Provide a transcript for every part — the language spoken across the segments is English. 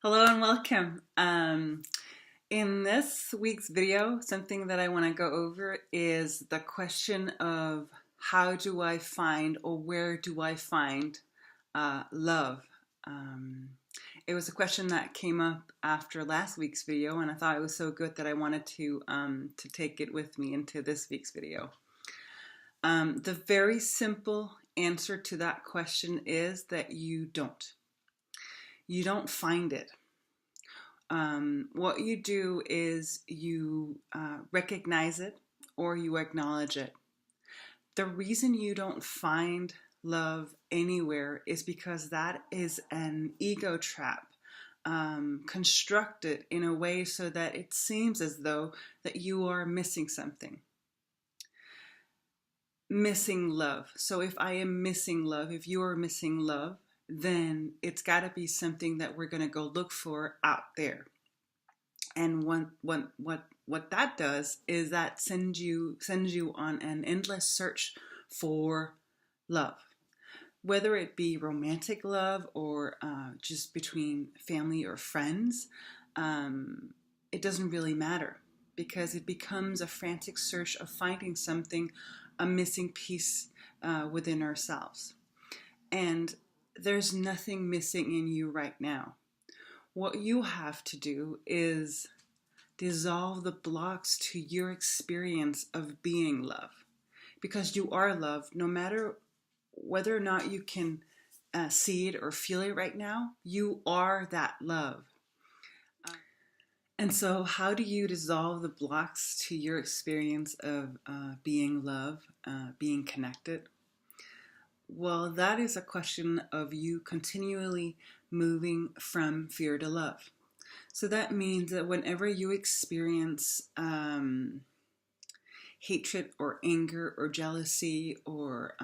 Hello and welcome. In this week's video, something that I want to go over is the question of how do I find or where do I find love? It was a question that came up after last week's video, and I thought it was so good that I wanted to take it with me into this week's video. The very simple answer to that question is that you don't. You don't find it. What you do is you recognize it or you acknowledge it. The reason you don't find love anywhere is because that is an ego trap constructed in a way so that it seems as though that you are missing something. Missing love. So if I am missing love, if you are missing love, then it's got to be something that we're going to go look for out there. And what that does is that sends you on an endless search for love, whether it be romantic love or just between family or friends. It doesn't really matter because it becomes a frantic search of finding something, a missing piece within ourselves. And there's nothing missing in you right now. What you have to do is dissolve the blocks to your experience of being love. Because you are love, no matter whether or not you can see it or feel it right now, you are that love. And so how do you dissolve the blocks to your experience of being love, being connected? Well, that is a question of you continually moving from fear to love. So that means that whenever you experience hatred or anger or jealousy or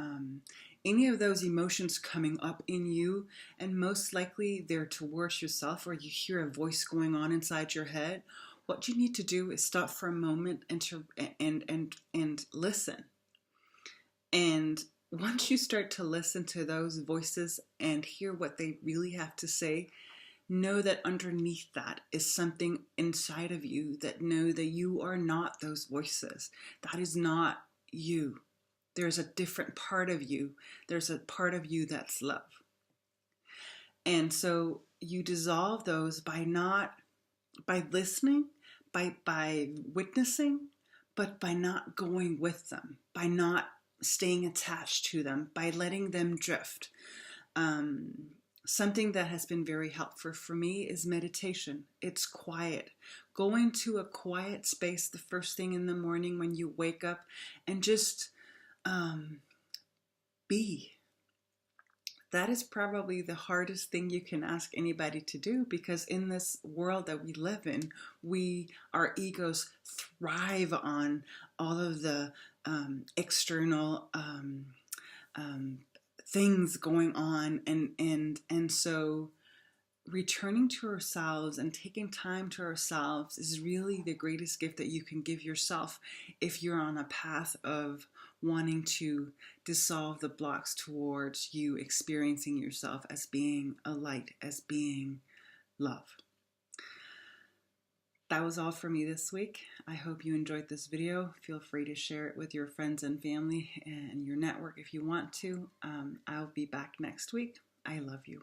any of those emotions coming up in you, and most likely they're towards yourself or you hear a voice going on inside your head, what you need to do is stop for a moment and listen. And once you start to listen to those voices and hear what they really have to say, know that underneath that is something inside of you that know that you are not those voices. That is not you. There's a different part of you. There's a part of you that's love. And so you dissolve those by listening, by witnessing, but by not going with them, by not staying attached to them, by letting them drift. Something that has been very helpful for me is meditation. It's quiet. Go into a quiet space the first thing in the morning when you wake up and just be. That is probably the hardest thing you can ask anybody to do, because in this world that we live in, our egos thrive on all of the external things going on, and so returning to ourselves and taking time to ourselves is really the greatest gift that you can give yourself if you're on a path of wanting to dissolve the blocks towards you experiencing yourself as being a light, as being love. That was all for me this week. I hope you enjoyed this video. Feel free to share it with your friends and family and your network if you want to. I'll be back next week. I love you.